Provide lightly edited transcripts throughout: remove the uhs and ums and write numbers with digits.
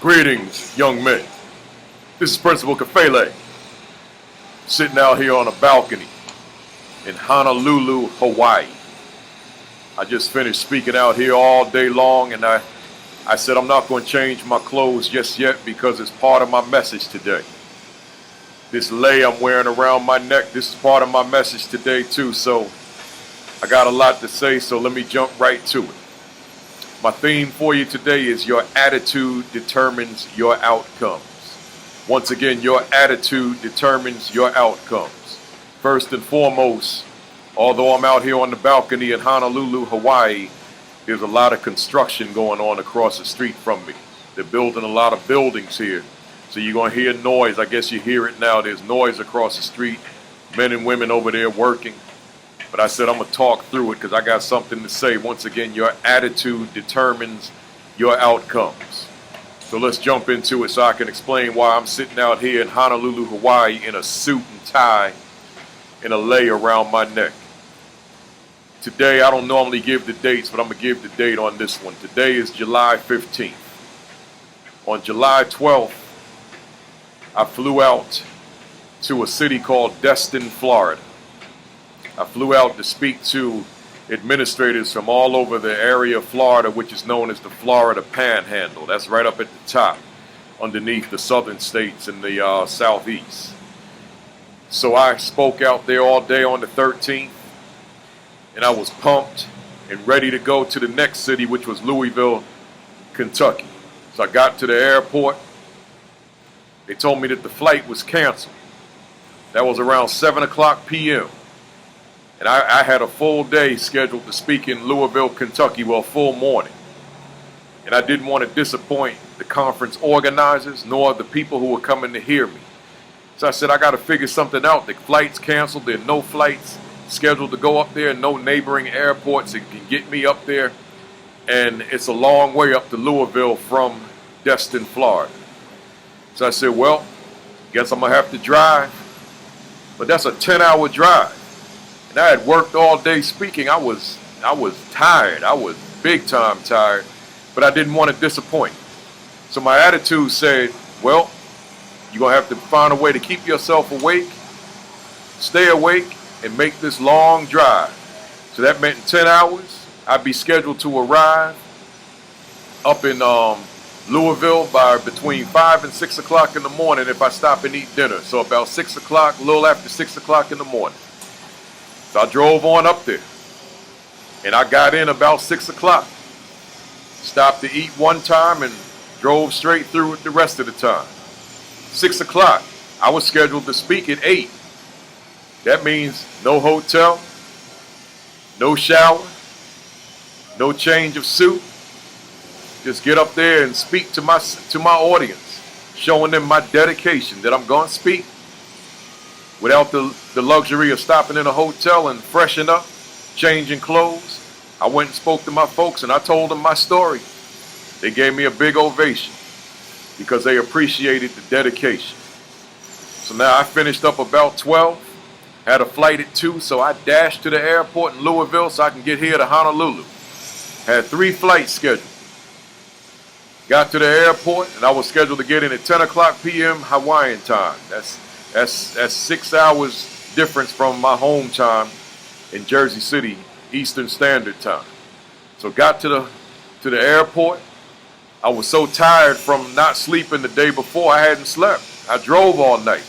Greetings, young men. This is Principal Kafele, sitting out here on a balcony in Honolulu, Hawaii. I just finished speaking out here all day long, and I said I'm not going to change my clothes just yet because it's part of my message today. This lei I'm wearing around my neck, this is part of my message today too, so I got a lot to say, so let me jump right to it. My theme for you today is your attitude determines your outcomes. Once again, your attitude determines your outcomes. First and foremost, although I'm out here on the balcony in Honolulu, Hawaii, there's a lot of construction going on across the street from me. They're building a lot of buildings here. So you're going to hear noise. I guess you hear it now. There's noise across the street. Men and women over there working. But I said I'm going to talk through it because I got something to say. Once again, your attitude determines your outcomes. So let's jump into it so I can explain why I'm sitting out here in Honolulu, Hawaii in a suit and tie and a lei around my neck. Today, I don't normally give the dates, but I'm going to give the date on this one. Today is July 15th. On July 12th, I flew out to a city called Destin, Florida. I flew out to speak to administrators from all over the area of Florida, which is known as the Florida Panhandle. That's right up at the top, underneath the southern states in the southeast. So I spoke out there all day on the 13th, and I was pumped and ready to go to the next city, which was Louisville, Kentucky. So I got to the airport. They told me that the flight was canceled. That was around 7 o'clock p.m. And I had a full day scheduled to speak in Louisville, Kentucky, well, full morning. And I didn't want to disappoint the conference organizers nor the people who were coming to hear me. So I said, I got to figure something out. The flight's canceled. There are no flights scheduled to go up there, no neighboring airports that can get me up there. And it's a long way up to Louisville from Destin, Florida. So I said, well, guess I'm going to have to drive. But that's a 10-hour drive. And I had worked all day speaking. I was tired. I was big time tired, but I didn't want to disappoint. So my attitude said, well, you're going to have to find a way to keep yourself awake, stay awake, and make this long drive. So that meant in 10 hours, I'd be scheduled to arrive up in Louisville by between 5 and 6 o'clock in the morning if I stop and eat dinner. So about 6 o'clock, a little after 6 o'clock in the morning. So I drove on up there, and I got in about 6 o'clock. Stopped to eat one time and drove straight through it the rest of the time. 6 o'clock, I was scheduled to speak at 8. That means no hotel, no shower, no change of suit. Just get up there and speak to my audience, showing them my dedication that I'm going to speak without the luxury of stopping in a hotel and freshen up, changing clothes. I went and spoke to my folks and I told them my story. They gave me a big ovation because they appreciated the dedication. So now I finished up about 12, had a flight at 2, so I dashed to the airport in Louisville so I can get here to Honolulu. Had 3 flights scheduled. Got to the airport and I was scheduled to get in at 10 o'clock p.m. Hawaiian time. That's 6 hours difference from my home time in Jersey City, Eastern Standard Time. So got to the airport. I was so tired from not sleeping the day before, I hadn't slept. I drove all night.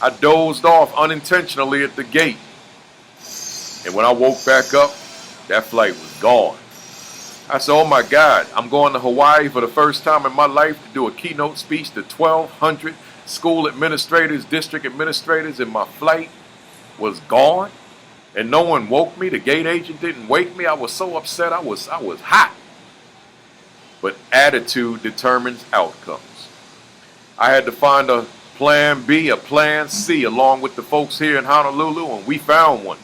I dozed off unintentionally at the gate. And when I woke back up, that flight was gone. I said, oh my God, I'm going to Hawaii for the first time in my life to do a keynote speech to 1,200 school administrators, district administrators, and my flight was gone. And no one woke me. The gate agent didn't wake me. I was so upset. I was hot. But attitude determines outcomes. I had to find a plan B, a plan C, along with the folks here in Honolulu, and we found one.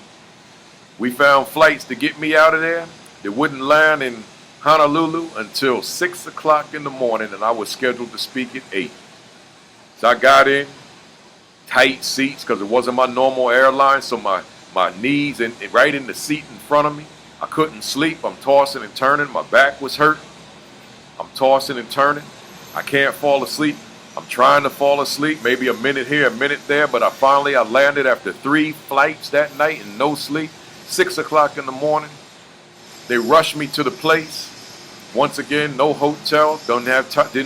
We found flights to get me out of there that wouldn't land in Honolulu until 6 o'clock in the morning, and I was scheduled to speak at 8. So I got in, tight seats because it wasn't my normal airline, so my knees right in the seat in front of me. I couldn't sleep. I'm tossing and turning. My back was hurt. I'm tossing and turning. I can't fall asleep. I'm trying to fall asleep, maybe a minute here, a minute there, but I landed after 3 flights that night and no sleep. 6 o'clock in the morning. They rushed me to the place. Once again, no hotel, didn't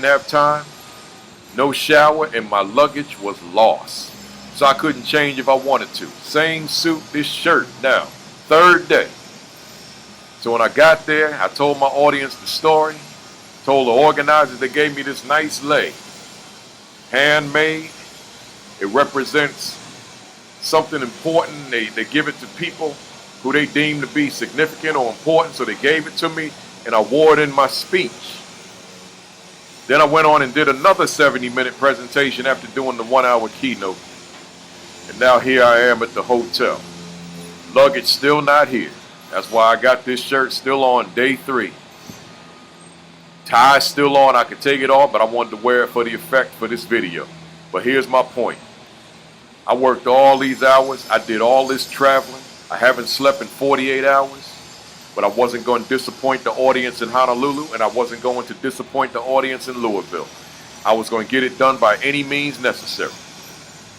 have time, no shower, and my luggage was lost. So I couldn't change if I wanted to. Same suit, this shirt. Now, 3rd day. So when I got there, I told my audience the story, told the organizers they gave me this nice lei. Handmade. It represents something important. They give it to people who they deem to be significant or important, so they gave it to me, and I wore it in my speech. Then I went on and did another 70-minute presentation after doing the 1-hour keynote. And now here I am at the hotel. Luggage still not here. That's why I got this shirt still on day 3. Tie still on. I could take it off, but I wanted to wear it for the effect for this video. But here's my point. I worked all these hours. I did all this traveling. I haven't slept in 48 hours. But I wasn't going to disappoint the audience in Honolulu, and I wasn't going to disappoint the audience in Louisville. I was going to get it done by any means necessary.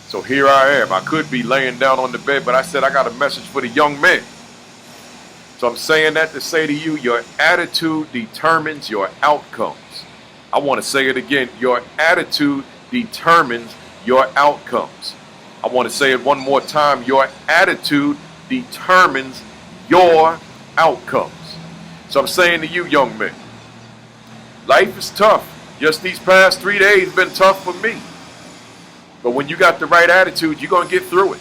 So here I am. I could be laying down on the bed, but I said I got a message for the young men. So I'm saying that to say to you, your attitude determines your outcomes. I want to say it again. Your attitude determines your outcomes. I want to say it one more time. Your attitude determines your outcomes. So I'm saying to you, young men, life is tough. Just these past 3 days been tough for me. But when you got the right attitude, you're going to get through it.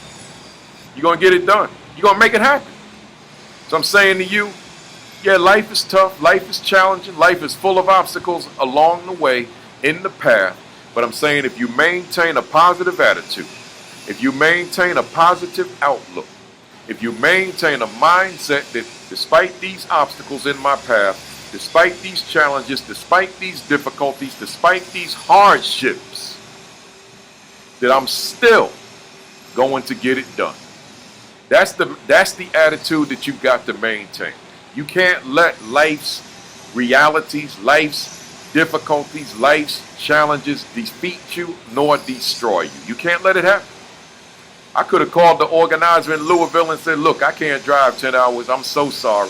You're going to get it done. You're going to make it happen. So I'm saying to you, yeah, life is tough. Life is challenging. Life is full of obstacles along the way in the path. But I'm saying if you maintain a positive attitude, if you maintain a positive outlook, if you maintain a mindset that despite these obstacles in my path, despite these challenges, despite these difficulties, despite these hardships, that I'm still going to get it done. That's the attitude that you've got to maintain. You can't let life's realities, life's difficulties, life's challenges defeat you nor destroy you. You can't let it happen. I could have called the organizer in Louisville and said, look, I can't drive 10 hours. I'm so sorry.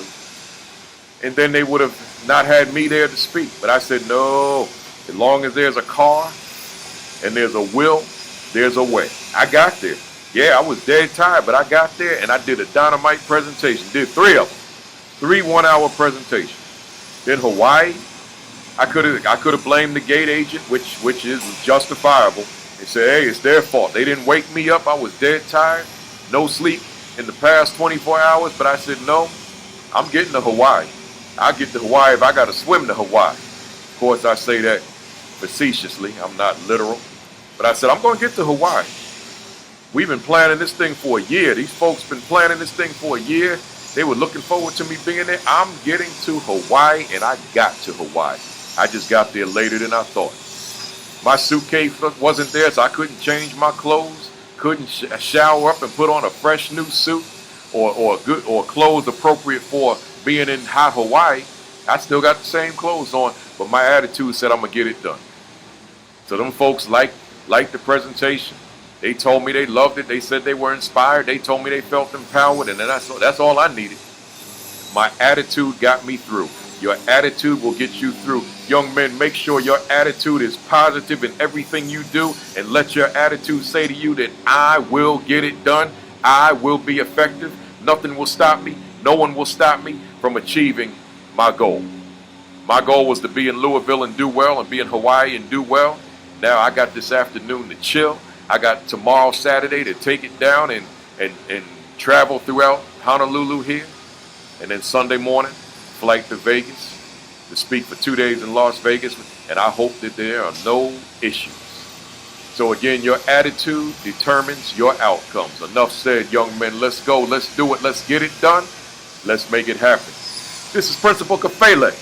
And then they would have not had me there to speak. But I said, no, as long as there's a car and there's a will, there's a way. I got there. Yeah, I was dead tired, but I got there and I did a dynamite presentation. Did 3 of them. 3 1-hour presentations. Then Hawaii, I could have blamed the gate agent, which is justifiable. They said, hey, it's their fault. They didn't wake me up. I was dead tired, no sleep in the past 24 hours. But I said, no, I'm getting to Hawaii. I'll get to Hawaii if I got to swim to Hawaii. Of course, I say that facetiously. I'm not literal. But I said, I'm going to get to Hawaii. We've been planning this thing for a year. These folks been planning this thing for a year. They were looking forward to me being there. I'm getting to Hawaii, and I got to Hawaii. I just got there later than I thought. My suitcase wasn't there, so I couldn't change my clothes, couldn't shower up and put on a fresh new suit or clothes appropriate for being in hot Hawaii. I still got the same clothes on, but my attitude said I'm going to get it done. So them folks liked the presentation. They told me they loved it. They said they were inspired. They told me they felt empowered, and then that's all I needed. My attitude got me through. Your attitude will get you through. Young men, make sure your attitude is positive in everything you do, and let your attitude say to you that I will get it done. I will be effective. Nothing will stop me. No one will stop me from achieving my goal. My goal was to be in Louisville and do well, and be in Hawaii and do well. Now I got this afternoon to chill. I got tomorrow, Saturday, to take it down and travel throughout Honolulu here. And then Sunday morning, flight to Vegas to speak for 2 days in Las Vegas. And I hope that there are no issues. So again, your attitude determines your outcomes. Enough said, young men. Let's go. Let's do it. Let's get it done. Let's make it happen. This is Principal Kafele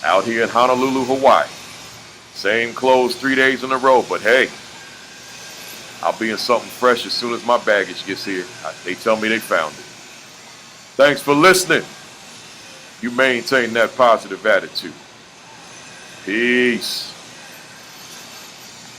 out here in Honolulu, Hawaii. Same clothes 3 days in a row, but hey, I'll be in something fresh as soon as my baggage gets here. They tell me they found it. Thanks for listening. You maintain that positive attitude. Peace.